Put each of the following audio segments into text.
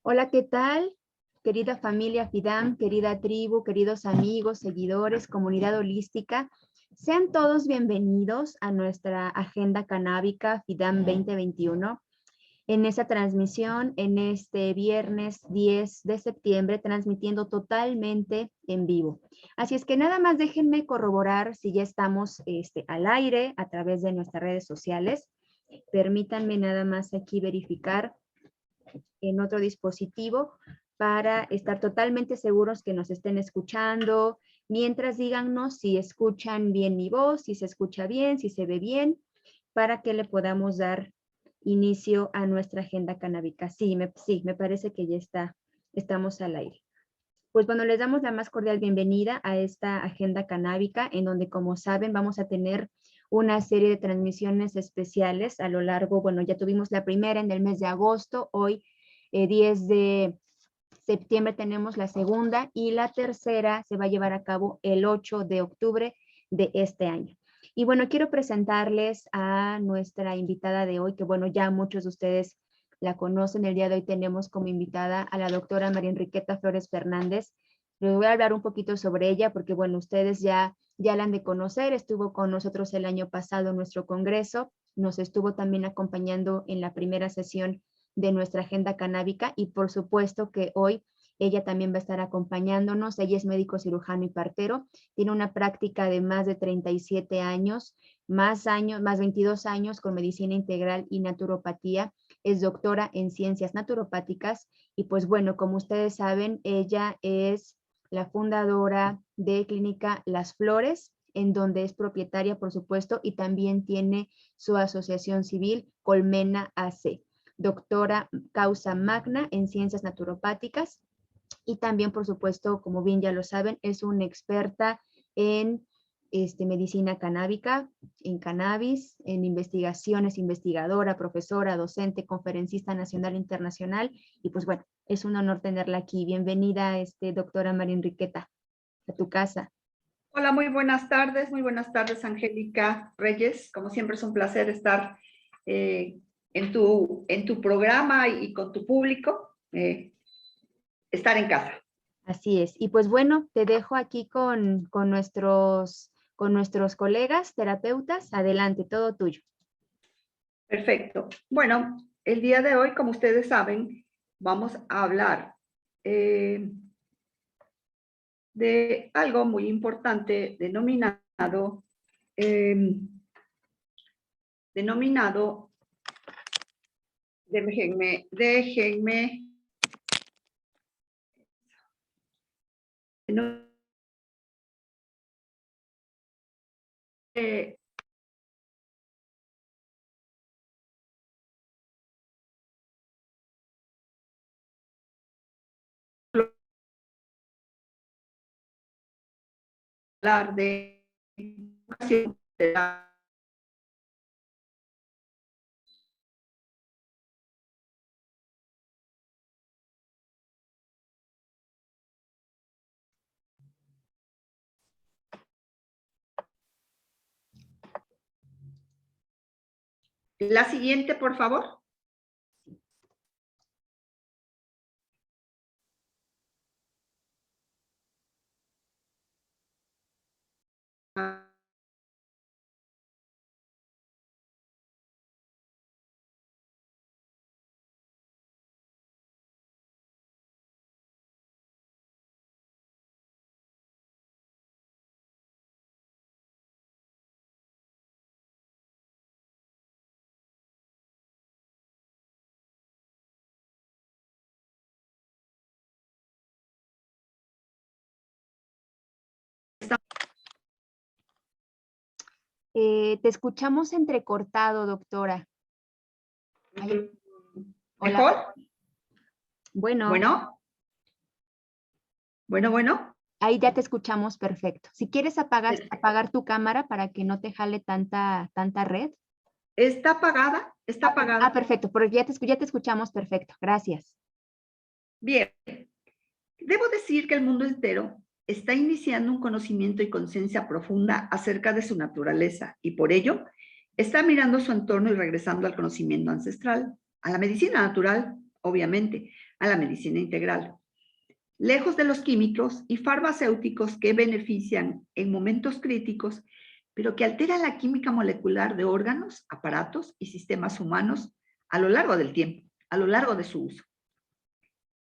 Hola, ¿qué tal? Querida familia FIDAM, querida tribu, queridos amigos, seguidores, comunidad holística, sean todos bienvenidos a nuestra agenda canábica FIDAM 2021. En esta transmisión, en este viernes 10 de septiembre, transmitiendo totalmente en vivo. Así es que nada más déjenme corroborar si ya estamos al aire a través de nuestras redes sociales. Permítanme nada más aquí verificar en otro dispositivo para estar totalmente seguros que nos estén escuchando. Mientras díganos si escuchan bien mi voz, si se escucha bien, si se ve bien, para que le podamos dar inicio a nuestra agenda canábica. Sí, me parece que ya estamos al aire. Pues bueno, les damos la más cordial bienvenida a esta agenda canábica, en donde, como saben, vamos a tener una serie de transmisiones especiales a lo largo, bueno, ya tuvimos la primera en el mes de agosto, hoy 10 de septiembre tenemos la segunda y la tercera se va a llevar a cabo el 8 de octubre de este año. Y bueno, quiero presentarles a nuestra invitada de hoy, que bueno, ya muchos de ustedes la conocen. El día de hoy tenemos como invitada a la doctora María Enriqueta Flores Fernández. Les voy a hablar un poquito sobre ella porque bueno, ustedes ya la han de conocer. Estuvo con nosotros el año pasado en nuestro congreso. Nos estuvo también acompañando en la primera sesión de nuestra agenda canábica y por supuesto que hoy ella también va a estar acompañándonos. Ella es médico cirujano y partero, tiene una práctica de más de 37 años, más 22 años con medicina integral y naturopatía. Es doctora en ciencias naturopáticas y pues bueno, como ustedes saben, ella es la fundadora de Clínica Las Flores, en donde es propietaria, por supuesto, y también tiene su asociación civil Colmena AC. Doctora causa magna en ciencias naturopáticas y también, por supuesto, como bien ya lo saben, es una experta en medicina canábica, en cannabis, en investigaciones, investigadora, profesora, docente, conferencista nacional e internacional. Y pues bueno, es un honor tenerla aquí. Bienvenida, doctora María Enriqueta, a tu casa. Hola, muy buenas tardes, Angélica Reyes. Como siempre es un placer estar en tu programa y con tu público, estar en casa. Así es. Y pues bueno, te dejo aquí con nuestros colegas terapeutas. Adelante, todo tuyo. Perfecto. Bueno, el día de hoy, como ustedes saben, vamos a hablar de algo muy importante denominado, déjenme, hablar de la siguiente, por favor. Te escuchamos entrecortado, doctora. ¿Mejor? Hola. Bueno. Bueno. Ahí ya te escuchamos perfecto. Si quieres apagar tu cámara para que no te jale tanta red. ¿Está apagada? Está apagada. Perfecto, porque ya te escuchamos perfecto. Gracias. Bien. Debo decir que el mundo entero está iniciando un conocimiento y conciencia profunda acerca de su naturaleza y por ello está mirando su entorno y regresando al conocimiento ancestral, a la medicina natural, obviamente, a la medicina integral. Lejos de los químicos y farmacéuticos que benefician en momentos críticos, pero que alteran la química molecular de órganos, aparatos y sistemas humanos a lo largo del tiempo, a lo largo de su uso.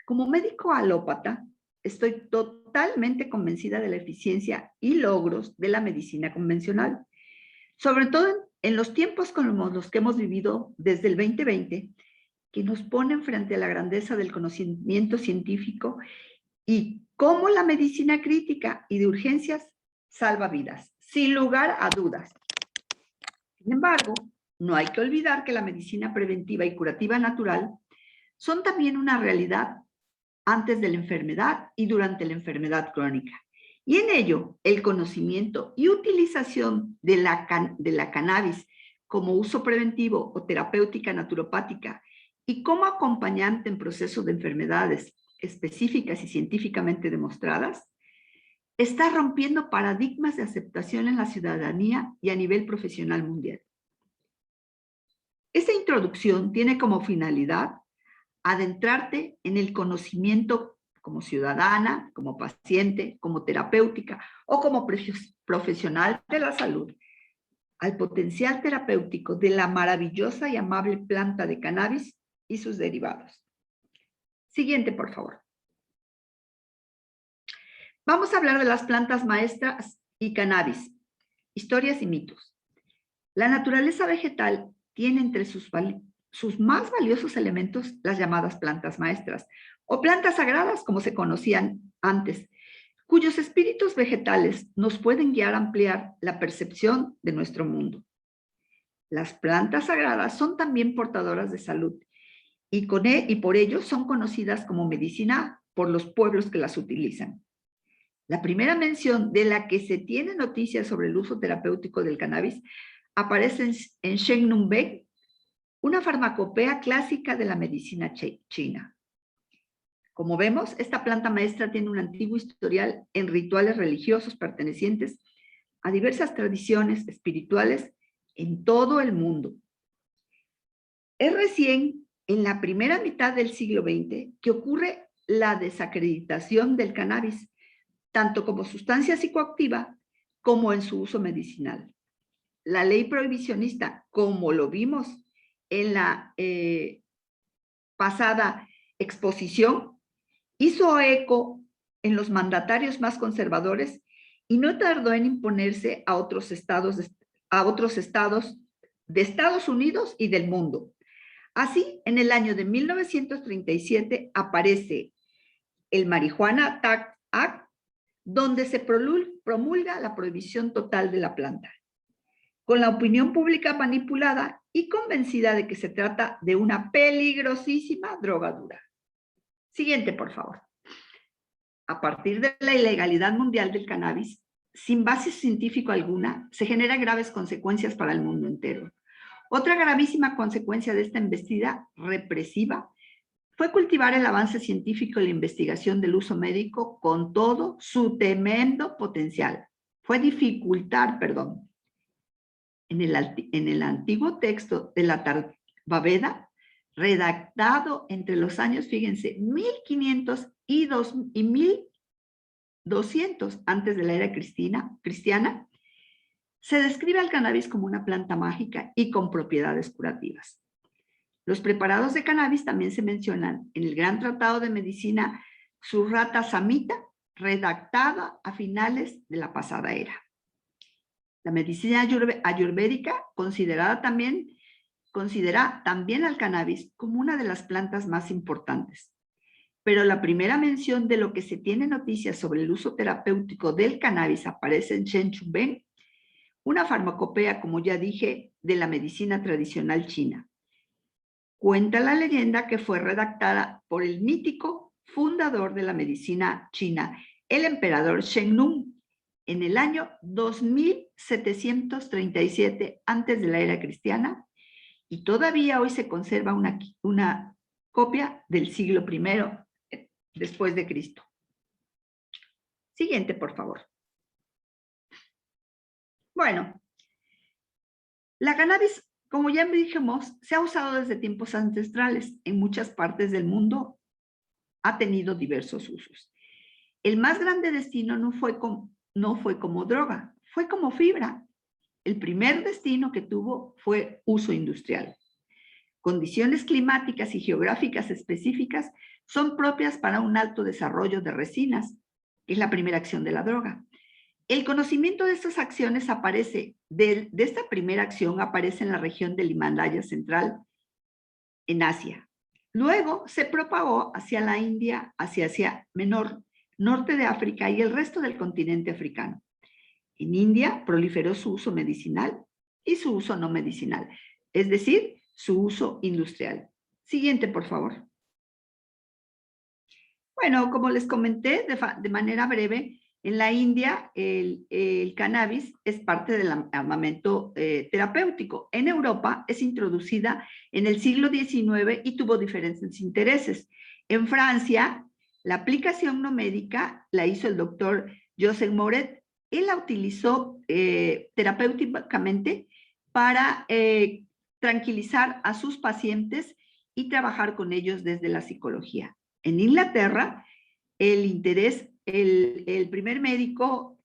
Como médico alópata, estoy totalmente convencida de la eficiencia y logros de la medicina convencional, sobre todo en los tiempos como los que hemos vivido desde el 2020, que nos ponen frente a la grandeza del conocimiento científico y cómo la medicina crítica y de urgencias salva vidas, sin lugar a dudas. Sin embargo, no hay que olvidar que la medicina preventiva y curativa natural son también una realidad antes de la enfermedad y durante la enfermedad crónica. Y en ello, el conocimiento y utilización de la cannabis como uso preventivo o terapéutica naturopática y como acompañante en procesos de enfermedades específicas y científicamente demostradas, está rompiendo paradigmas de aceptación en la ciudadanía y a nivel profesional mundial. Esta introducción tiene como finalidad adentrarte en el conocimiento como ciudadana, como paciente, como terapéutica o como profesional de la salud, al potencial terapéutico de la maravillosa y amable planta de cannabis y sus derivados. Siguiente, por favor. Vamos a hablar de las plantas maestras y cannabis, historias y mitos. La naturaleza vegetal tiene entre sus más valiosos elementos las llamadas plantas maestras o plantas sagradas, como se conocían antes, cuyos espíritus vegetales nos pueden guiar a ampliar la percepción de nuestro mundo. Las plantas sagradas son también portadoras de salud y por ello son conocidas como medicina por los pueblos que las utilizan. La primera mención de la que se tiene noticias sobre el uso terapéutico del cannabis aparece en Shen Nung Ben, una farmacopea clásica de la medicina china. Como vemos, esta planta maestra tiene un antiguo historial en rituales religiosos pertenecientes a diversas tradiciones espirituales en todo el mundo. Es recién en la primera mitad del siglo XX que ocurre la desacreditación del cannabis, tanto como sustancia psicoactiva como en su uso medicinal. La ley prohibicionista, como lo vimos en la pasada exposición, hizo eco en los mandatarios más conservadores y no tardó en imponerse a otros estados de Estados Unidos y del mundo. Así, en el año de 1937 aparece el Marijuana Act, donde se promulga la prohibición total de la planta, con la opinión pública manipulada y convencida de que se trata de una peligrosísima drogadura. Siguiente, por favor. A partir de la ilegalidad mundial del cannabis, sin base científica alguna, se generan graves consecuencias para el mundo entero. Otra gravísima consecuencia de esta embestida represiva fue cultivar el avance científico y la investigación del uso médico con todo su tremendo potencial. Fue dificultar, en el antiguo texto de la Tarva Veda, redactado entre los años, fíjense, 1500 y 1200 antes de la era cristiana, se describe al cannabis como una planta mágica y con propiedades curativas. Los preparados de cannabis también se mencionan en el Gran Tratado de Medicina Surrata Samhita, redactada a finales de la pasada era. La medicina ayurvédica considera también al cannabis como una de las plantas más importantes. Pero la primera mención de lo que se tiene noticias sobre el uso terapéutico del cannabis aparece en Shen Nung Ben, una farmacopea, como ya dije, de la medicina tradicional china. Cuenta la leyenda que fue redactada por el mítico fundador de la medicina china, el emperador Shen Nung, en el año 2737 antes de la era cristiana, y todavía hoy se conserva una copia del siglo I después de Cristo. Siguiente, por favor. Bueno, la cannabis, como ya dijimos, se ha usado desde tiempos ancestrales en muchas partes del mundo ha tenido diversos usos. El más grande destino no fue como droga, fue como fibra. El primer destino que tuvo fue uso industrial. Condiciones climáticas y geográficas específicas son propias para un alto desarrollo de resinas, que es la primera acción de la droga. El conocimiento de estas acciones aparece, de esta primera acción aparece en la región del Himalaya central, en Asia. Luego se propagó hacia la India, hacia Asia Menor, norte de África y el resto del continente africano. En India proliferó su uso medicinal y su uso no medicinal, es decir, su uso industrial. Siguiente, por favor. Bueno, como les comenté de manera breve, en la India el cannabis es parte del armamento terapéutico. En Europa es introducida en el siglo XIX y tuvo diferentes intereses. En Francia, la aplicación no médica la hizo el doctor Joseph Moret. Él la utilizó terapéuticamente para tranquilizar a sus pacientes y trabajar con ellos desde la psicología. En Inglaterra, el primer médico,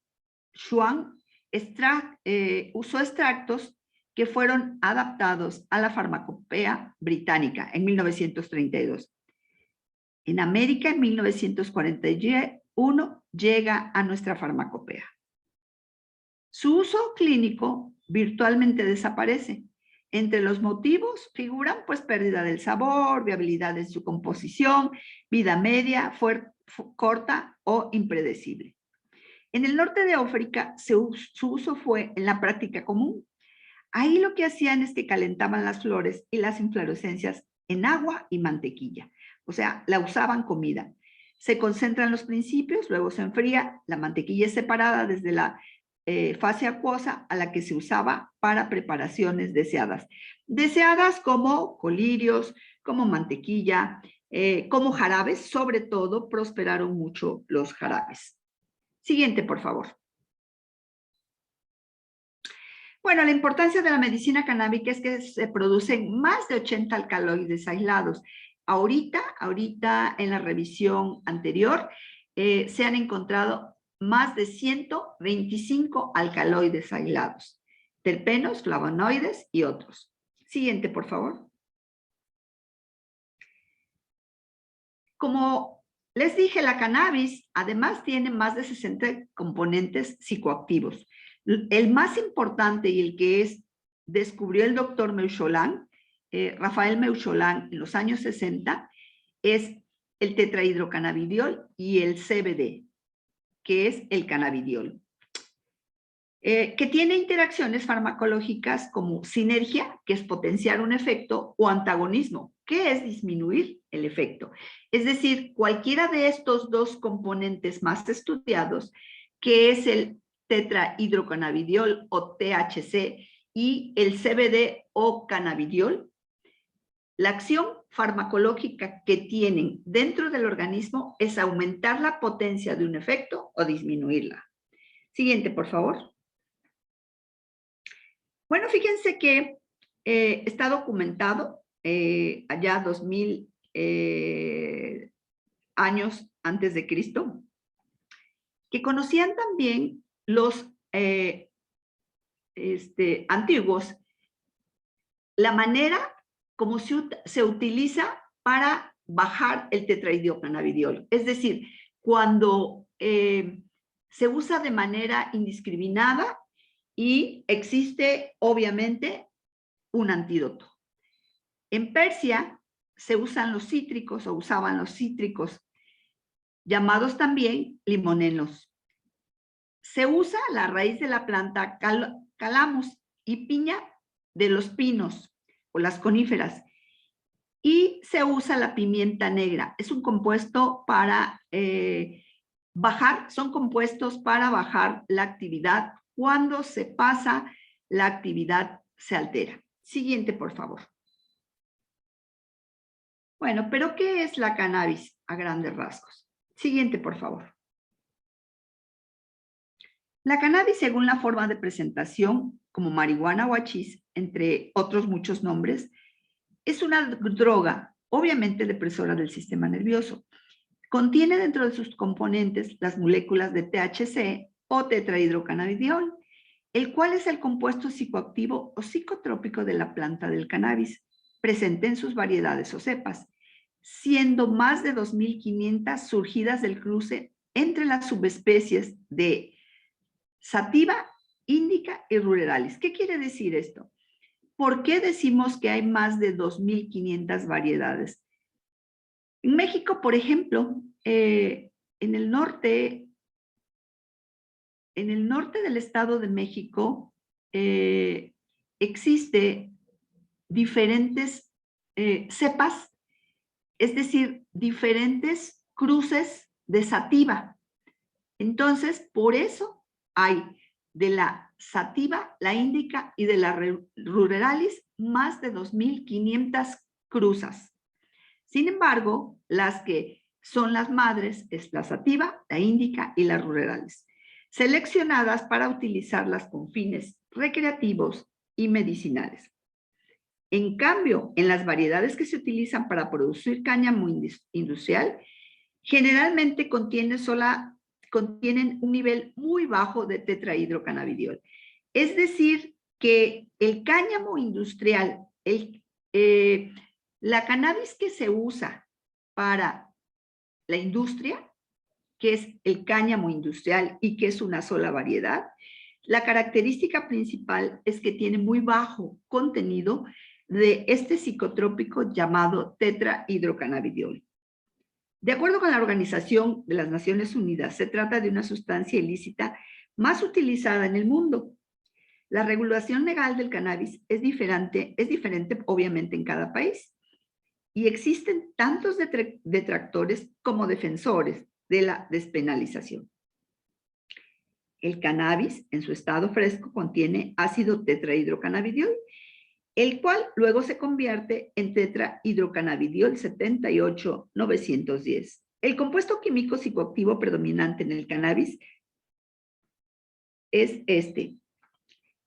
Schwann, usó extractos que fueron adaptados a la farmacopea británica en 1932. En América, en 1941, llega a nuestra farmacopea. Su uso clínico virtualmente desaparece. Entre los motivos figuran pues pérdida del sabor, viabilidad de su composición, vida media, corta o impredecible. En el norte de África su uso fue en la práctica común. Ahí lo que hacían es que calentaban las flores y las inflorescencias en agua y mantequilla. O sea, la usaban comida. Se concentran los principios, luego se enfría, la mantequilla es separada desde la fase acuosa a la que se usaba para preparaciones deseadas. Deseadas como colirios, como mantequilla, como jarabes, sobre todo prosperaron mucho los jarabes. Siguiente, por favor. Bueno, la importancia de la medicina canábica es que se producen más de 80 alcaloides aislados. Ahorita en la revisión anterior se han encontrado más de 125 alcaloides aislados, terpenos, flavonoides y otros. Siguiente, por favor. Como les dije, la cannabis además tiene más de 60 componentes psicoactivos. El más importante y el que descubrió el doctor Meucholan, Rafael Meucholan, en los años 60, es el tetrahidrocannabidiol y el CBD, que es el cannabidiol, que tiene interacciones farmacológicas como sinergia, que es potenciar un efecto, o antagonismo, que es disminuir el efecto. Es decir, cualquiera de estos dos componentes más estudiados, que es el tetrahidrocannabidiol o THC y el CBD o cannabidiol, la acción farmacológica que tienen dentro del organismo es aumentar la potencia de un efecto o disminuirla. Siguiente, por favor. Bueno, fíjense que está documentado allá 2000 años antes de Cristo, que conocían también los antiguos la manera como se utiliza para bajar el tetrahidrocannabidiol. Es decir, cuando se usa de manera indiscriminada y existe, obviamente, un antídoto. En Persia se usan los cítricos o usaban los cítricos, llamados también limonenos. Se usa la raíz de la planta calamus y piña de los pinos o las coníferas. Y se usa la pimienta negra. Es un compuesto para son compuestos para bajar la actividad. Cuando se pasa, la actividad se altera. Siguiente, por favor. Bueno, pero ¿qué es la cannabis a grandes rasgos? Siguiente, por favor. La cannabis, según la forma de presentación, como marihuana o hachís, entre otros muchos nombres, es una droga, obviamente depresora del sistema nervioso. contiene dentro de sus componentes las moléculas de THC o tetrahidrocannabidiol, el cual es el compuesto psicoactivo o psicotrópico de la planta del cannabis, presente en sus variedades o cepas, siendo más de 2.500 surgidas del cruce entre las subespecies de sativa, índica y ruderalis. ¿Qué quiere decir esto? ¿Por qué decimos que hay más de 2.500 variedades? En México, por ejemplo, en el norte del Estado de México existe diferentes cepas, es decir, diferentes cruces de sativa. Entonces, por eso hay de la sativa, la índica y de la ruderalis más de 2.500 cruzas. Sin embargo, las que son las madres es la sativa, la índica y la ruderalis, seleccionadas para utilizarlas con fines recreativos y medicinales. En cambio, en las variedades que se utilizan para producir cáñamo industrial, generalmente contienen un nivel muy bajo de tetrahidrocannabidiol. Es decir, que el cáñamo industrial, la cannabis que se usa para la industria, que es el cáñamo industrial y que es una sola variedad, la característica principal es que tiene muy bajo contenido de este psicotrópico llamado tetrahidrocannabidiol. De acuerdo con la Organización de las Naciones Unidas, se trata de una sustancia ilícita más utilizada en el mundo. La regulación legal del cannabis es diferente obviamente en cada país. Y existen tantos detractores como defensores de la despenalización. El cannabis, en su estado fresco, contiene ácido tetrahidrocannabidiol, el cual luego se convierte en tetrahidrocannabidiol 78-910. El compuesto químico psicoactivo predominante en el cannabis es este.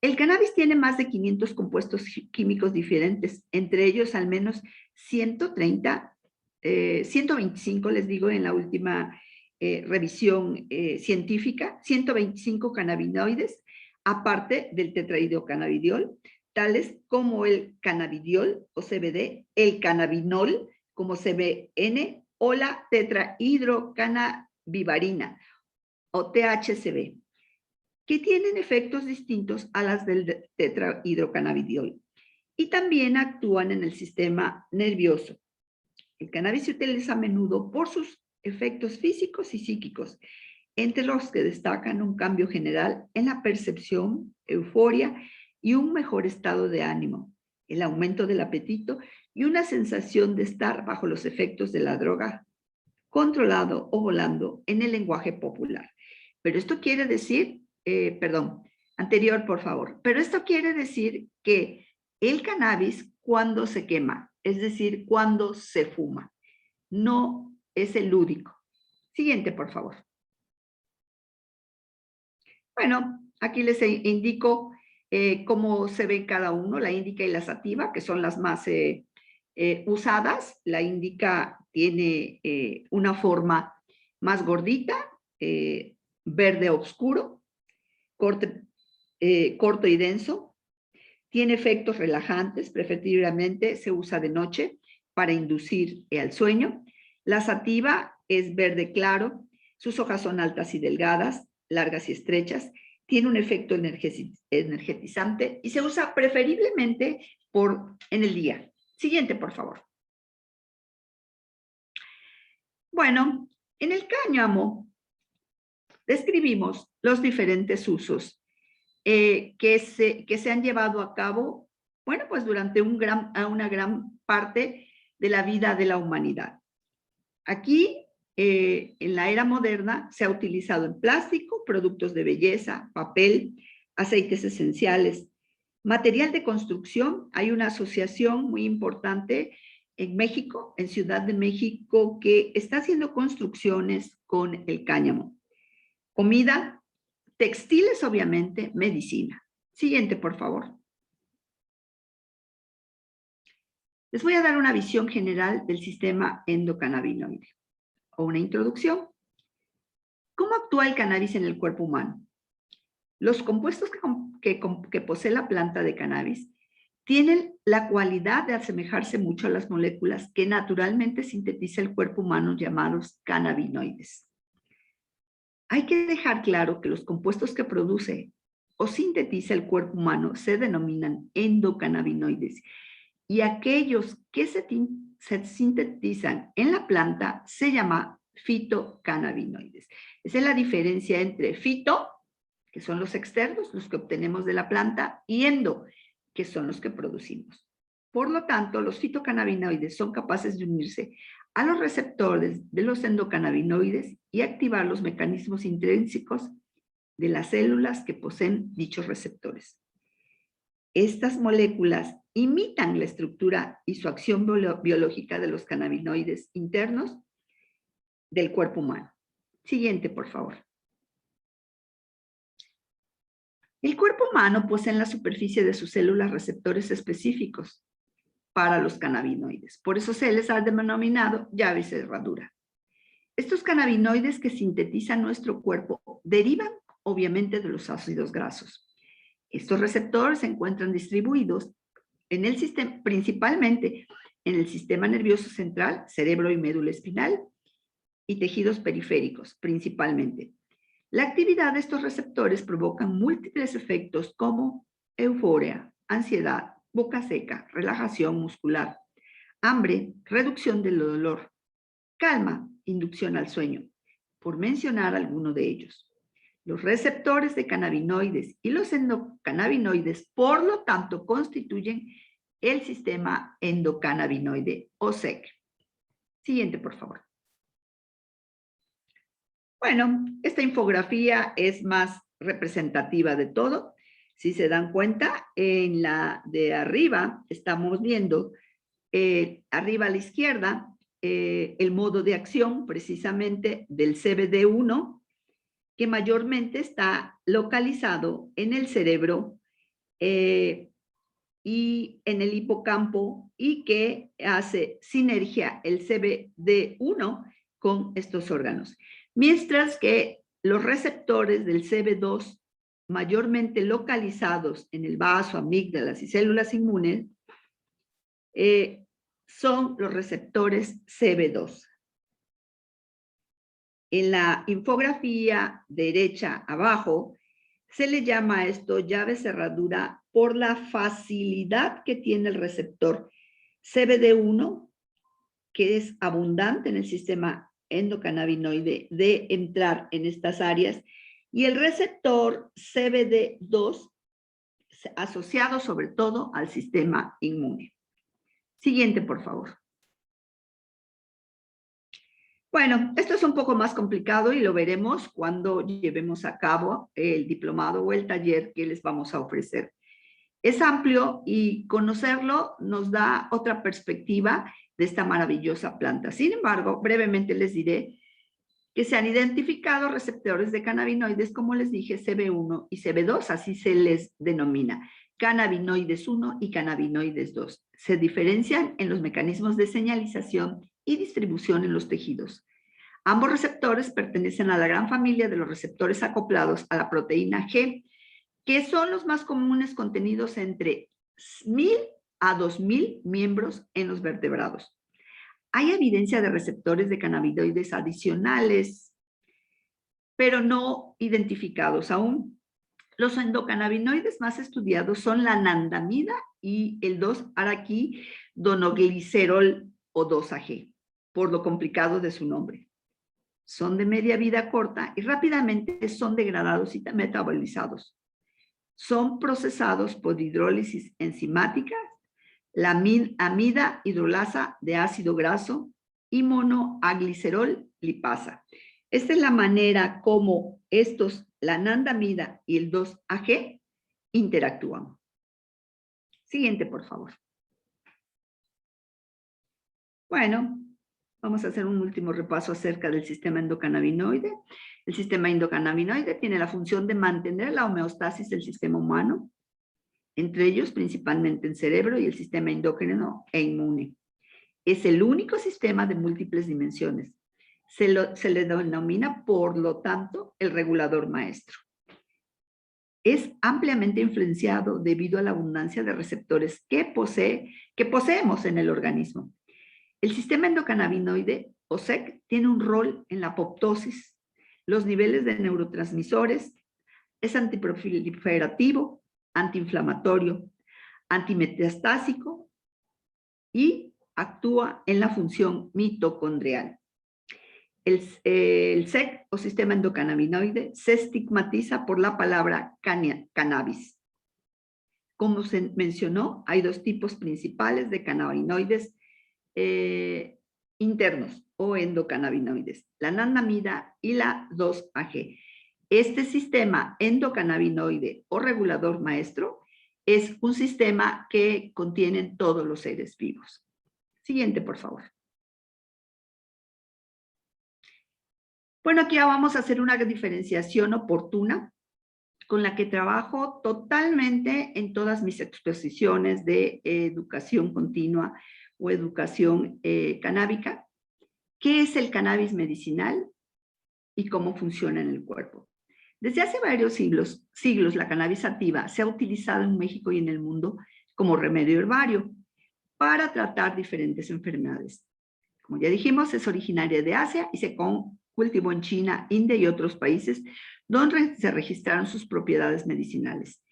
El cannabis tiene más de 500 compuestos químicos diferentes, entre ellos al menos 125, les digo, en la última revisión científica, 125 cannabinoides, aparte del tetrahidrocannabidiol, tales como el cannabidiol o CBD, el cannabinol como CBN o la tetrahidrocannabivarina o THCV, que tienen efectos distintos a las del tetrahidrocannabidiol y también actúan en el sistema nervioso. El cannabis se utiliza a menudo por sus efectos físicos y psíquicos, entre los que destacan un cambio general en la percepción, euforia y un mejor estado de ánimo, el aumento del apetito y una sensación de estar bajo los efectos de la droga, controlado o volando en el lenguaje popular. Pero esto quiere decir, anterior por favor, pero esto quiere decir que el cannabis cuando se quema, es decir, cuando se fuma, no es el lúdico. Siguiente, por favor. Bueno, aquí les indico cómo se ve cada uno, la índica y la sativa, que son las más usadas. La índica tiene una forma más gordita, verde oscuro, corto y denso. Tiene efectos relajantes, preferiblemente se usa de noche para inducir al sueño. La sativa es verde claro, sus hojas son altas y delgadas, largas y estrechas, tiene un efecto energetizante y se usa preferiblemente en el día. Siguiente, por favor. Bueno, en el cáñamo describimos los diferentes usos que se han llevado a cabo, bueno, pues durante una gran parte de la vida de la humanidad. Aquí, en la era moderna, se ha utilizado en plástico, productos de belleza, papel, aceites esenciales, material de construcción. Hay una asociación muy importante en México, en Ciudad de México, que está haciendo construcciones con el cáñamo. Comida, textiles, obviamente, medicina. Siguiente, por favor. Les voy a dar una visión general del sistema endocannabinoide. o una introducción. ¿Cómo actúa el cannabis en el cuerpo humano? Los compuestos que posee la planta de cannabis tienen la cualidad de asemejarse mucho a las moléculas que naturalmente sintetiza el cuerpo humano llamados cannabinoides. Hay que dejar claro que los compuestos que produce o sintetiza el cuerpo humano se denominan endocannabinoides y aquellos que se sintetizan en la planta se llama fitocannabinoides. Esa es la diferencia entre fito, que son los externos, los que obtenemos de la planta, y endo, que son los que producimos. Por lo tanto, los fitocannabinoides son capaces de unirse a los receptores de los endocannabinoides y activar los mecanismos intrínsecos de las células que poseen dichos receptores. Estas moléculas imitan la estructura y su acción biológica de los cannabinoides internos del cuerpo humano. Siguiente, por favor. El cuerpo humano posee en la superficie de sus células receptores específicos para los cannabinoides. Por eso se les ha denominado llave cerradura. Estos cannabinoides que sintetiza nuestro cuerpo derivan obviamente de los ácidos grasos. Estos receptores se encuentran distribuidos en el sistema, principalmente en el sistema nervioso central, cerebro y médula espinal, y tejidos periféricos, principalmente. La actividad de estos receptores provoca múltiples efectos como euforia, ansiedad, boca seca, relajación muscular, hambre, reducción del dolor, calma, inducción al sueño, por mencionar alguno de ellos. Los receptores de cannabinoides y los endocannabinoides, por lo tanto, constituyen el sistema endocannabinoide o SEC. Siguiente, por favor. Bueno, esta infografía es más representativa de todo. Si se dan cuenta, en la de arriba estamos viendo, arriba a la izquierda, el modo de acción precisamente del CBD1, que mayormente está localizado en el cerebro y en el hipocampo y que hace sinergia el CBD1 con estos órganos. Mientras que los receptores del CB2, mayormente localizados en el vaso, amígdalas y células inmunes, son los receptores CB2. En la infografía derecha abajo, se le llama a esto llave cerradura por la facilidad que tiene el receptor CBD1, que es abundante en el sistema endocannabinoide, de entrar en estas áreas, y el receptor CBD2 asociado sobre todo al sistema inmune. Siguiente, por favor. Bueno, esto es un poco más complicado y lo veremos cuando llevemos a cabo el diplomado o el taller que les vamos a ofrecer. Es amplio y conocerlo nos da otra perspectiva de esta maravillosa planta. Sin embargo, brevemente les diré que se han identificado receptores de cannabinoides, como les dije, CB1 y CB2, así se les denomina, cannabinoides 1 y cannabinoides 2. Se diferencian en los mecanismos de señalización y distribución en los tejidos. Ambos receptores pertenecen a la gran familia de los receptores acoplados a la proteína G, que son los más comunes contenidos entre 1000 a 2000 miembros en los vertebrados. Hay evidencia de receptores de cannabinoides adicionales, pero no identificados aún. Los endocannabinoides más estudiados son la anandamida y el 2-araquidonoglicerol o 2-AG, por lo complicado de su nombre. Son de media vida corta y rápidamente son degradados y metabolizados. Son procesados por hidrólisis enzimática, la amida hidrolasa de ácido graso y monoaglicerol lipasa. Esta es la manera como estos, la anandamida y el 2-AG, interactúan. Siguiente, por favor. Bueno, vamos a hacer un último repaso acerca del sistema endocannabinoide. El sistema endocannabinoide tiene la función de mantener la homeostasis del sistema humano, entre ellos principalmente el cerebro y el sistema endocrino e inmune. Es el único sistema de múltiples dimensiones. Se le denomina, por lo tanto, el regulador maestro. Es ampliamente influenciado debido a la abundancia de receptores que poseemos en el organismo. El sistema endocannabinoide, o SEC, tiene un rol en la apoptosis, los niveles de neurotransmisores, es antiproliferativo, antiinflamatorio, antimetastásico y actúa en la función mitocondrial. El SEC, o sistema endocannabinoide, se estigmatiza por la palabra cannabis. Como se mencionó, hay dos tipos principales de cannabinoides internos o endocannabinoides, la anandamida y la 2-AG. Este sistema endocannabinoide o regulador maestro es un sistema que contienen todos los seres vivos. Siguiente, por favor. Bueno, aquí vamos a hacer una diferenciación oportuna con la que trabajo totalmente en todas mis exposiciones de educación continua o educación canábica. ¿Qué es el cannabis medicinal y cómo funciona en el cuerpo? Desde hace varios siglos, la cannabis sativa se ha utilizado en México y en el mundo como remedio herbario para tratar diferentes enfermedades. Como ya dijimos, es originaria de Asia y se cultivó en China, India y otros países donde se registraron sus propiedades medicinales.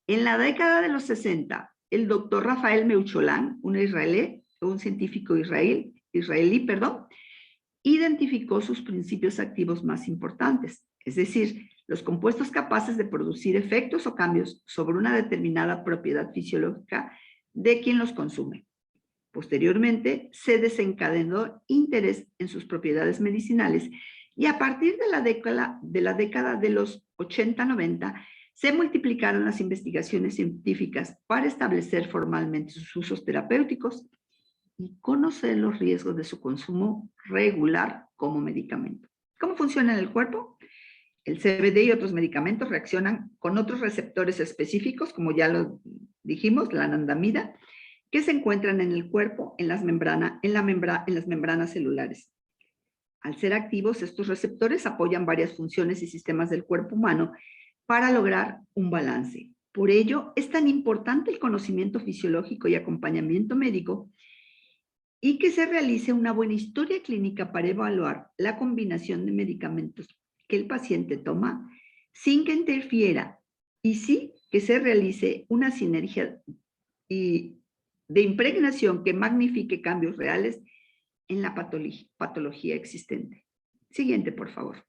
En la década de los 60, el doctor Rafael Meucholán, un científico israelí, identificó sus principios activos más importantes, es decir, los compuestos capaces de producir efectos o cambios sobre una determinada propiedad fisiológica de quien los consume. Posteriormente, se desencadenó interés en sus propiedades medicinales y a partir de la década de los 80-90, se multiplicaron las investigaciones científicas para establecer formalmente sus usos terapéuticos y conocer los riesgos de su consumo regular como medicamento. ¿Cómo funciona en el cuerpo? El CBD y otros medicamentos reaccionan con otros receptores específicos, como ya lo dijimos, la anandamida, que se encuentran en el cuerpo, en las membranas celulares. Al ser activos, estos receptores apoyan varias funciones y sistemas del cuerpo humano para lograr un balance. Por ello, es tan importante el conocimiento fisiológico y acompañamiento médico y que se realice una buena historia clínica para evaluar la combinación de medicamentos que el paciente toma sin que interfiera y sí que se realice una sinergia de impregnación que magnifique cambios reales en la patología existente. Siguiente, por favor.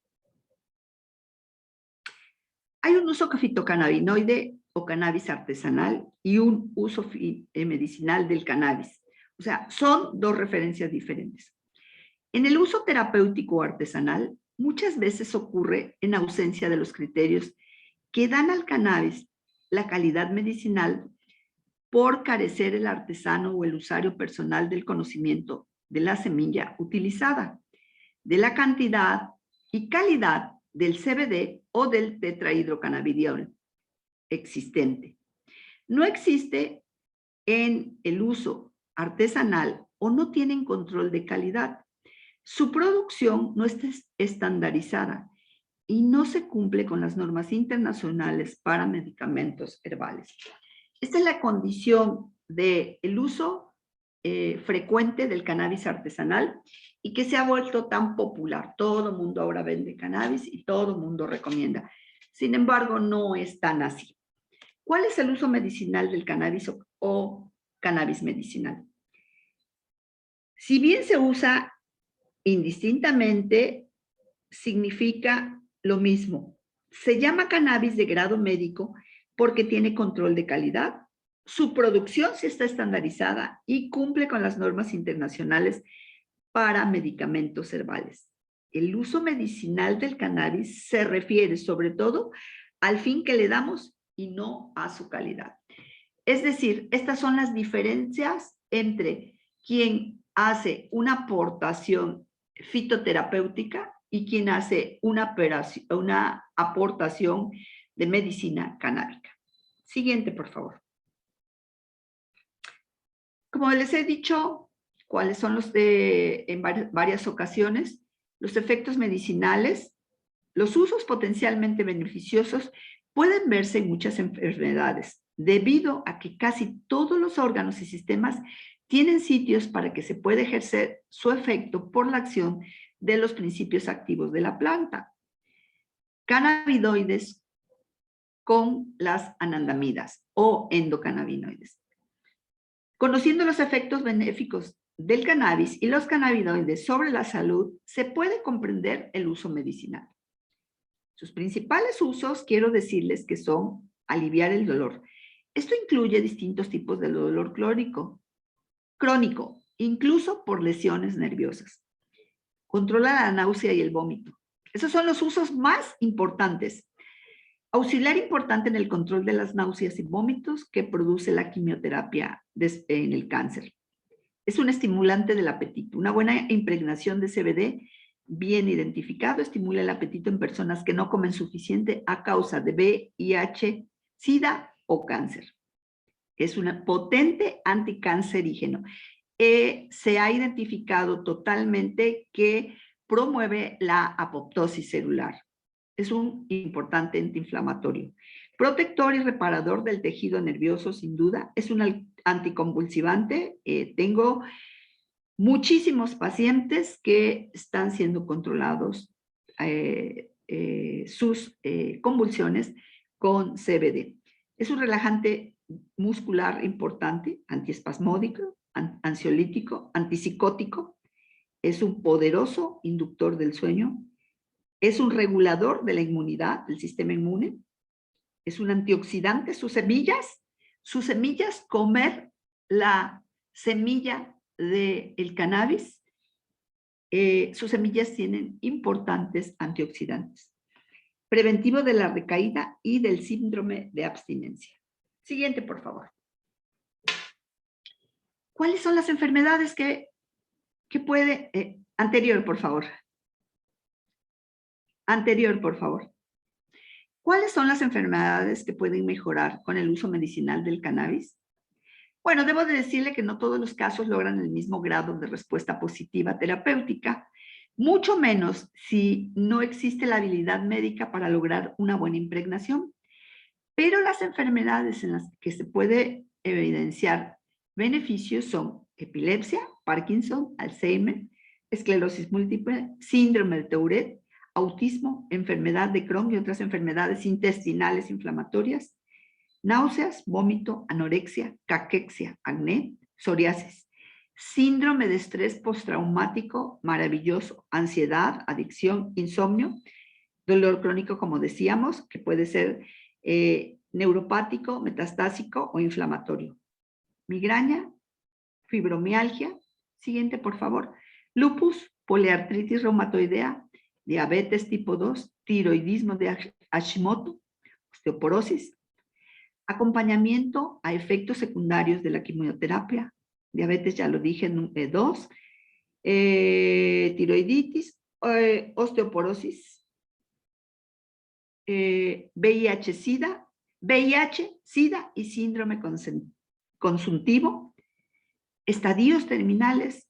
Hay un uso fitocannabinoide o cannabis artesanal y un uso medicinal del cannabis. O sea, son dos referencias diferentes. En el uso terapéutico o artesanal, muchas veces ocurre en ausencia de los criterios que dan al cannabis la calidad medicinal por carecer el artesano o el usuario personal del conocimiento de la semilla utilizada, de la cantidad y calidad del CBD o del tetrahidrocannabidiol existente. No existe en el uso artesanal o no tienen control de calidad. Su producción no está estandarizada y no se cumple con las normas internacionales para medicamentos herbales. Esta es la condición del uso frecuente del cannabis artesanal y que se ha vuelto tan popular. Todo el mundo ahora vende cannabis y todo el mundo recomienda. Sin embargo, no es tan así. ¿Cuál es el uso medicinal del cannabis o cannabis medicinal? Si bien se usa indistintamente, significa lo mismo. Se llama cannabis de grado médico porque tiene control de calidad, su producción sí está estandarizada y cumple con las normas internacionales para medicamentos herbales. El uso medicinal del cannabis se refiere sobre todo al fin que le damos y no a su calidad. Es decir, estas son las diferencias entre quien hace una aportación fitoterapéutica y quien hace una aportación de medicina canábica. Siguiente, por favor. Como les he dicho, cuáles son los en varias ocasiones, los efectos medicinales, los usos potencialmente beneficiosos pueden verse en muchas enfermedades, debido a que casi todos los órganos y sistemas tienen sitios para que se pueda ejercer su efecto por la acción de los principios activos de la planta. Cannabinoides con las anandamidas o endocannabinoides. Conociendo los efectos benéficos del cannabis y los cannabinoides sobre la salud, se puede comprender el uso medicinal. Sus principales usos, quiero decirles que son aliviar el dolor. Esto incluye distintos tipos de dolor crónico, incluso por lesiones nerviosas. Controla la náusea y el vómito. Esos son los usos más importantes. Auxiliar importante en el control de las náuseas y vómitos que produce la quimioterapia en el cáncer. Es un estimulante del apetito. Una buena impregnación de CBD bien identificado estimula el apetito en personas que no comen suficiente a causa de VIH, SIDA o cáncer. Es un potente anticancerígeno. Se ha identificado totalmente que promueve la apoptosis celular. Es un importante antiinflamatorio. Protector y reparador del tejido nervioso, sin duda. Es un anticonvulsivante. Tengo muchísimos pacientes que están siendo controlados sus convulsiones con CBD. Es un relajante muscular importante, antiespasmódico, ansiolítico, antipsicótico. Es un poderoso inductor del sueño. Es un regulador de la inmunidad, del sistema inmune. Es un antioxidante. Sus semillas, comer la semilla del cannabis, sus semillas tienen importantes antioxidantes. Preventivo de la recaída y del síndrome de abstinencia. Siguiente, por favor. ¿Cuáles son las enfermedades que puede... anterior, por favor. Anterior, por favor. ¿Cuáles son las enfermedades que pueden mejorar con el uso medicinal del cannabis? Bueno, debo de decirle que no todos los casos logran el mismo grado de respuesta positiva terapéutica, mucho menos si no existe la habilidad médica para lograr una buena impregnación. Pero las enfermedades en las que se puede evidenciar beneficios son epilepsia, Parkinson, Alzheimer, esclerosis múltiple, síndrome de Tourette, autismo, enfermedad de Crohn y otras enfermedades intestinales inflamatorias, náuseas, vómito, anorexia, caquexia, acné, psoriasis, síndrome de estrés postraumático maravilloso, ansiedad, adicción, insomnio, dolor crónico, como decíamos, que puede ser neuropático, metastásico o inflamatorio, migraña, fibromialgia, siguiente por favor, lupus, poliartritis reumatoidea, diabetes tipo 2, tiroidismo de Hashimoto, osteoporosis, acompañamiento a efectos secundarios de la quimioterapia, diabetes, ya lo dije, 2, tiroiditis, osteoporosis, VIH, SIDA y síndrome consuntivo, estadios terminales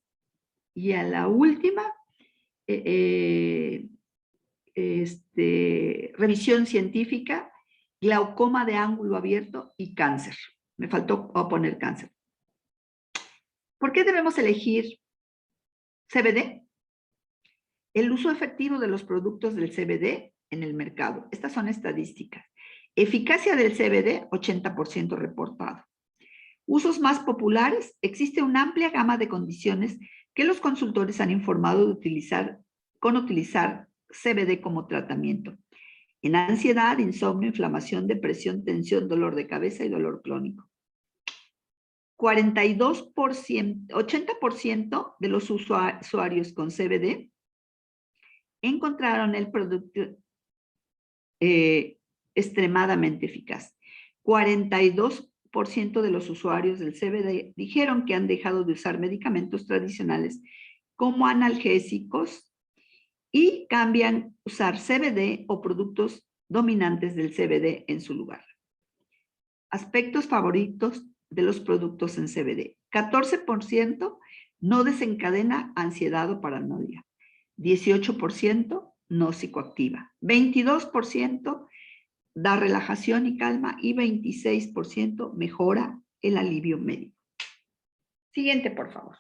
y a la última, revisión científica, glaucoma de ángulo abierto y cáncer. Me faltó poner cáncer. ¿Por qué debemos elegir CBD? El uso efectivo de los productos del CBD en el mercado. Estas son estadísticas. Eficacia del CBD, 80% reportado. Usos más populares, existe una amplia gama de condiciones que los consultores han informado de utilizar CBD como tratamiento. En ansiedad, insomnio, inflamación, depresión, tensión, dolor de cabeza y dolor crónico. 80% de los usuarios con CBD encontraron el producto extremadamente eficaz. 42% de los usuarios del CBD dijeron que han dejado de usar medicamentos tradicionales como analgésicos y cambian a usar CBD o productos dominantes del CBD en su lugar. Aspectos favoritos de los productos en CBD. 14% no desencadena ansiedad o paranoia. 18% no psicoactiva, 22% da relajación y calma y 26% mejora el alivio médico. Siguiente, por favor.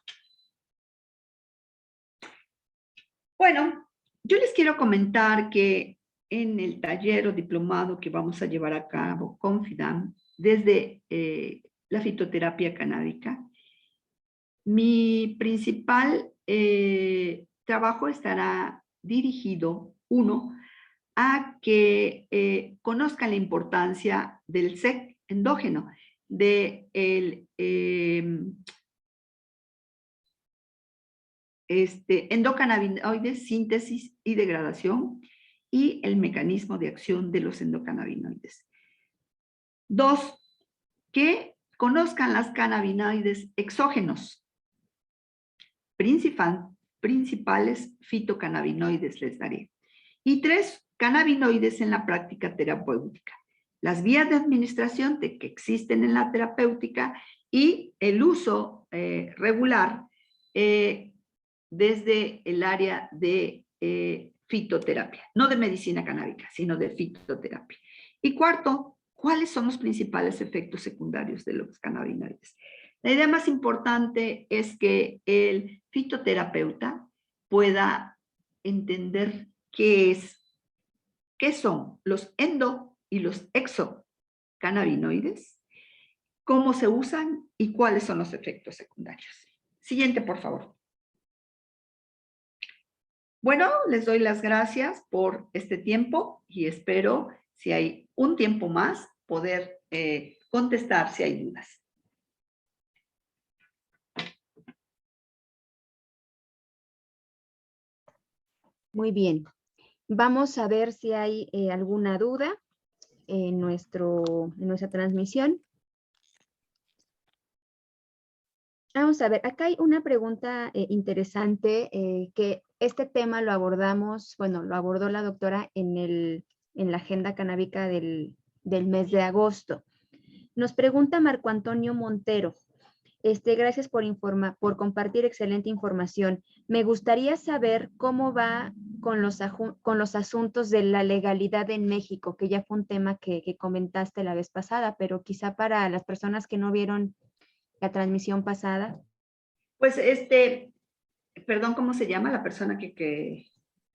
Bueno, yo les quiero comentar que en el taller o diplomado que vamos a llevar a cabo con FIDAM desde la fitoterapia canábica, mi principal trabajo estará dirigido, uno, a que conozcan la importancia del SEC endógeno, del endocannabinoides, síntesis y degradación, y el mecanismo de acción de los endocannabinoides. Dos, que conozcan las cannabinoides exógenos, principales fitocannabinoides les daré. Y tres, cannabinoides en la práctica terapéutica, las vías de administración que existen en la terapéutica y el uso regular desde el área de fitoterapia, no de medicina canábica, sino de fitoterapia. Y cuarto, ¿cuáles son los principales efectos secundarios de los cannabinoides? La idea más importante es que el fitoterapeuta pueda entender qué son los endo y los exocannabinoides, cómo se usan y cuáles son los efectos secundarios. Siguiente, por favor. Bueno, les doy las gracias por este tiempo y espero, si hay un tiempo más, poder contestar si hay dudas. Muy bien. Vamos a ver si hay alguna duda en nuestra transmisión. Vamos a ver, acá hay una pregunta interesante que este tema lo abordamos, bueno, lo abordó la doctora en la agenda canábica del mes de agosto. Nos pregunta Marco Antonio Montero. Gracias por compartir excelente información. Me gustaría saber cómo va con los asuntos de la legalidad en México, que ya fue un tema que comentaste la vez pasada, pero quizá para las personas que no vieron la transmisión pasada. Pues perdón, ¿cómo se llama la persona que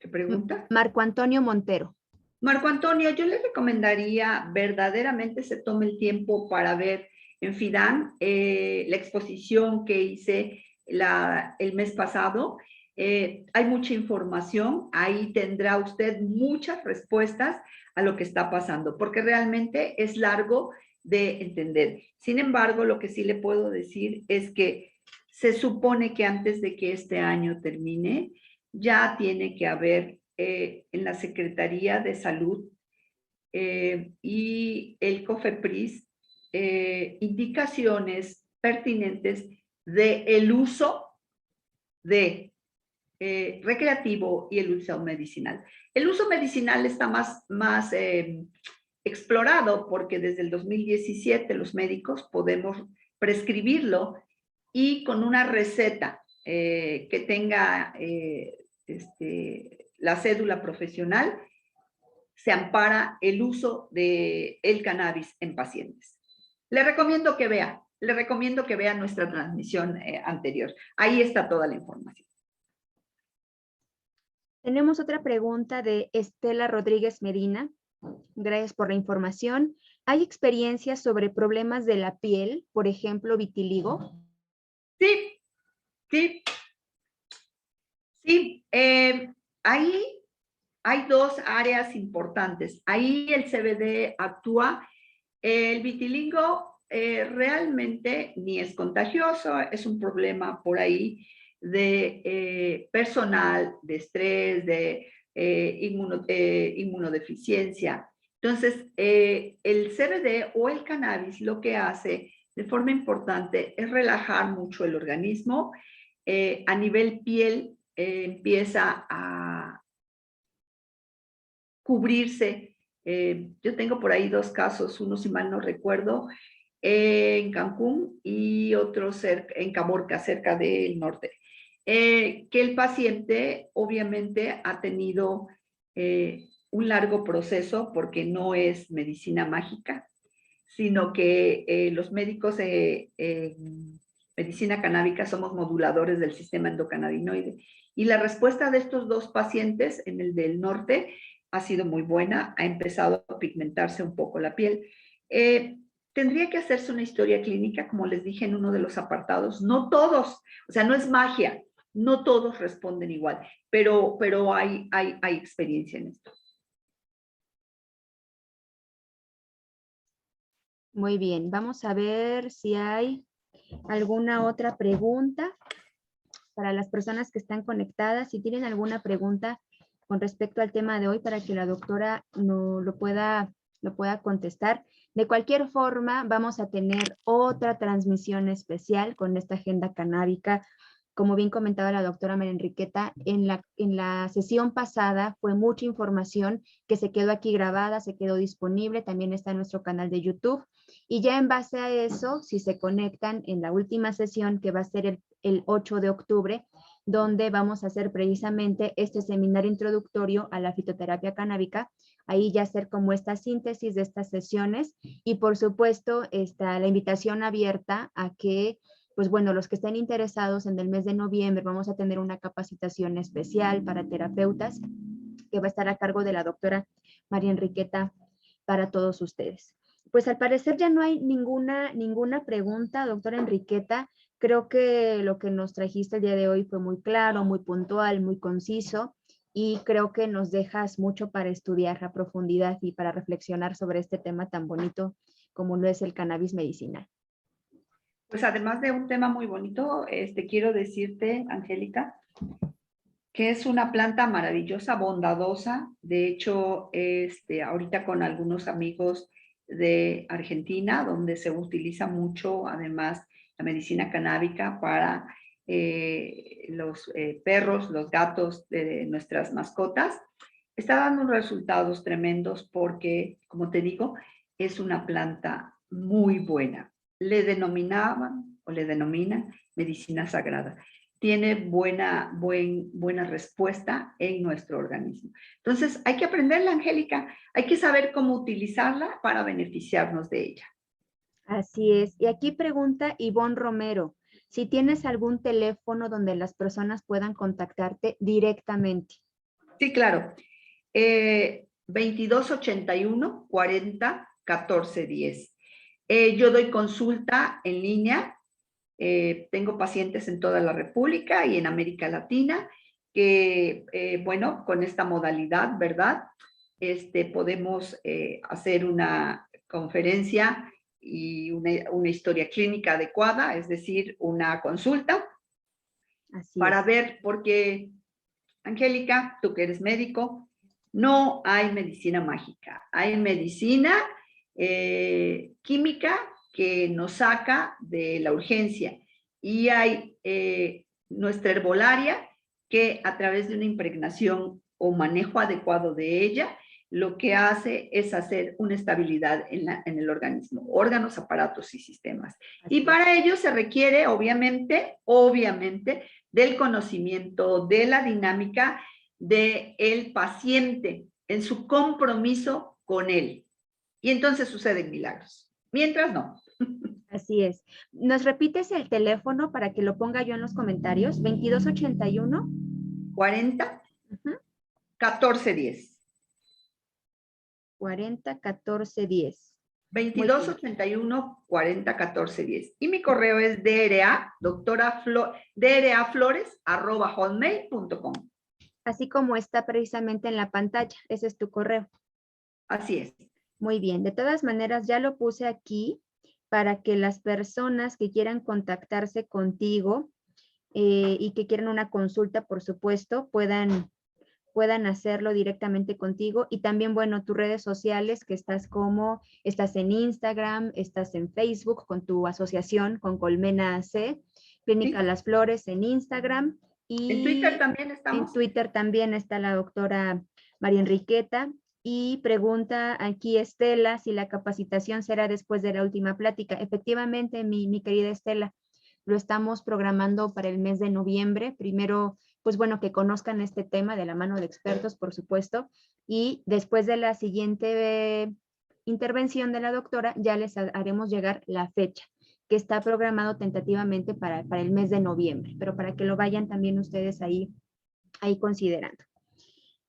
pregunta? Marco Antonio Montero. Marco Antonio, yo le recomendaría verdaderamente se tome el tiempo para ver en FIDAM la exposición que hice el mes pasado. Hay mucha información, ahí tendrá usted muchas respuestas a lo que está pasando, porque realmente es largo de entender. Sin embargo, lo que sí le puedo decir es que se supone que antes de que este año termine, ya tiene que haber en la Secretaría de Salud y el COFEPRIS indicaciones pertinentes del uso de recreativo y el uso medicinal. El uso medicinal está más explorado porque desde el 2017 los médicos podemos prescribirlo y con una receta que tenga la cédula profesional, se ampara el uso del cannabis en pacientes. Le recomiendo que vea nuestra transmisión anterior. Ahí está toda la información. Tenemos otra pregunta de Estela Rodríguez Medina. Gracias por la información. ¿Hay experiencias sobre problemas de la piel, por ejemplo, vitiligo? Sí, sí. Sí, ahí hay dos áreas importantes. Ahí el CBD actúa. El vitiligo realmente ni es contagioso, es un problema por ahí de personal, de estrés, de inmunodeficiencia. Entonces, el CBD o el cannabis lo que hace de forma importante es relajar mucho el organismo. A nivel piel empieza a cubrirse. Yo tengo por ahí dos casos, uno si mal no recuerdo, en Cancún y otro en Caborca, cerca del norte. que el paciente obviamente ha tenido un largo proceso porque no es medicina mágica, sino que los médicos medicina canábica somos moduladores del sistema endocannabinoide. Y la respuesta de estos dos pacientes, en el del norte, ha sido muy buena, ha empezado a pigmentarse un poco la piel. Tendría que hacerse una historia clínica, como les dije en uno de los apartados. No todos, o sea, no es magia, no todos responden igual, pero hay experiencia en esto. Muy bien, vamos a ver si hay alguna otra pregunta para las personas que están conectadas. Si tienen alguna pregunta con respecto al tema de hoy para que la doctora no lo pueda contestar. De cualquier forma, vamos a tener otra transmisión especial con esta agenda canábica. Como bien comentaba la doctora María Enriqueta, en la sesión pasada fue mucha información que se quedó aquí grabada, se quedó disponible, también está en nuestro canal de YouTube. Y ya en base a eso, si se conectan en la última sesión, que va a ser el 8 de octubre, donde vamos a hacer precisamente este seminario introductorio a la fitoterapia canábica, ahí ya hacer como esta síntesis de estas sesiones y por supuesto está la invitación abierta a que, pues bueno, los que estén interesados en el mes de noviembre vamos a tener una capacitación especial para terapeutas que va a estar a cargo de la doctora María Enriqueta para todos ustedes. Pues al parecer ya no hay ninguna pregunta, doctora Enriqueta. Creo que lo que nos trajiste el día de hoy fue muy claro, muy puntual, muy conciso y creo que nos dejas mucho para estudiar a profundidad y para reflexionar sobre este tema tan bonito como lo es el cannabis medicinal. Pues además de un tema muy bonito, quiero decirte, Angélica, que es una planta maravillosa, bondadosa. De hecho, ahorita con algunos amigos de Argentina, donde se utiliza mucho, además, la medicina canábica para los perros, los gatos de nuestras mascotas, está dando resultados tremendos porque, como te digo, es una planta muy buena. Le denominaban o le denominan medicina sagrada. Tiene buena respuesta en nuestro organismo. Entonces, hay que aprenderla, Angélica. Hay que saber cómo utilizarla para beneficiarnos de ella. Así es. Y aquí pregunta Ivonne Romero, si tienes algún teléfono donde las personas puedan contactarte directamente. Sí, claro. 2281 40 14 10. Yo doy consulta en línea. Tengo pacientes en toda la República y en América Latina que, bueno, con esta modalidad, ¿verdad? Podemos hacer una conferencia y una historia clínica adecuada, es decir, una consulta. Así para ver, porque, Angélica, tú que eres médico, no hay medicina mágica, hay medicina química que nos saca de la urgencia y hay nuestra herbolaria que a través de una impregnación o manejo adecuado de ella, lo que hace es hacer una estabilidad en el organismo, órganos, aparatos y sistemas. Así y para ello se requiere, obviamente, del conocimiento, de la dinámica del paciente, en su compromiso con él. Y entonces suceden milagros. Mientras no. Así es. ¿Nos repites el teléfono para que lo ponga yo en los comentarios? 2281 40 14 10. 40 14 10. 2281 40 14 10. Y mi correo es draflores@hotmail.com. Así como está precisamente en la pantalla. Ese es tu correo. Así es. Muy bien. De todas maneras, ya lo puse aquí para que las personas que quieran contactarse contigo y que quieran una consulta, por supuesto, puedan hacerlo directamente contigo. Y también, bueno, tus redes sociales, que estás en Instagram, estás en Facebook con tu asociación, con Colmena C, Clínica Las Flores en Instagram. Y en Twitter también estamos. En Twitter también está la doctora María Enriqueta. Y pregunta aquí Estela si la capacitación será después de la última plática. Efectivamente, mi querida Estela, lo estamos programando para el mes de noviembre. Primero, pues bueno, que conozcan este tema de la mano de expertos, por supuesto, y después de la siguiente intervención de la doctora, ya les haremos llegar la fecha, que está programado tentativamente para el mes de noviembre, pero para que lo vayan también ustedes ahí considerando.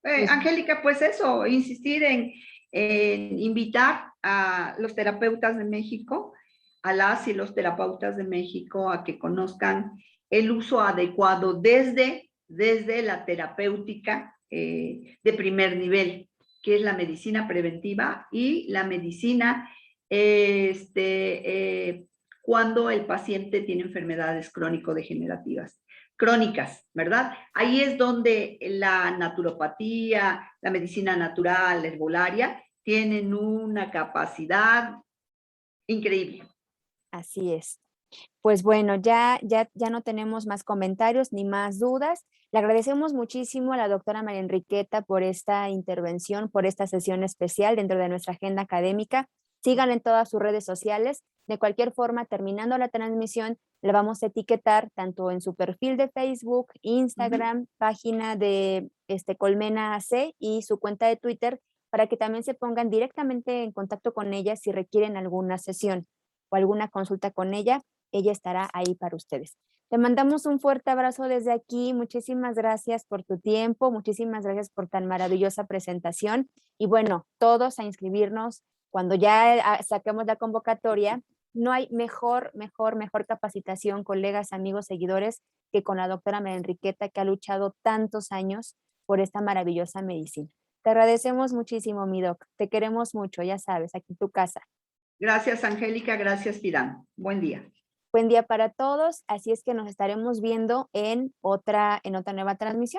Pues, Angélica, pues eso, insistir en invitar a los terapeutas de México, a las y los terapeutas de México, a que conozcan el uso adecuado desde la terapéutica de primer nivel, que es la medicina preventiva y la medicina cuando el paciente tiene enfermedades crónico-degenerativas. Crónicas, ¿verdad? Ahí es donde la naturopatía, la medicina natural, la herbolaria, tienen una capacidad increíble. Así es. Pues bueno, ya no tenemos más comentarios ni más dudas. Le agradecemos muchísimo a la doctora María Enriqueta por esta intervención, por esta sesión especial dentro de nuestra agenda académica. Síganla en todas sus redes sociales. De cualquier forma, terminando la transmisión, le vamos a etiquetar tanto en su perfil de Facebook, Instagram, página de Colmena AC y su cuenta de Twitter, para que también se pongan directamente en contacto con ella si requieren alguna sesión o alguna consulta con ella. Ella estará ahí para ustedes. Te mandamos un fuerte abrazo desde aquí. Muchísimas gracias por tu tiempo. Muchísimas gracias por tan maravillosa presentación. Y bueno, todos a inscribirnos. Cuando ya saquemos la convocatoria, no hay mejor capacitación, colegas, amigos, seguidores, que con la doctora María Enriqueta, que ha luchado tantos años por esta maravillosa medicina. Te agradecemos muchísimo, mi doc. Te queremos mucho, ya sabes, aquí en tu casa. Gracias, Angélica. Gracias, Fidam. Buen día. Buen día para todos, así es que nos estaremos viendo en otra nueva transmisión.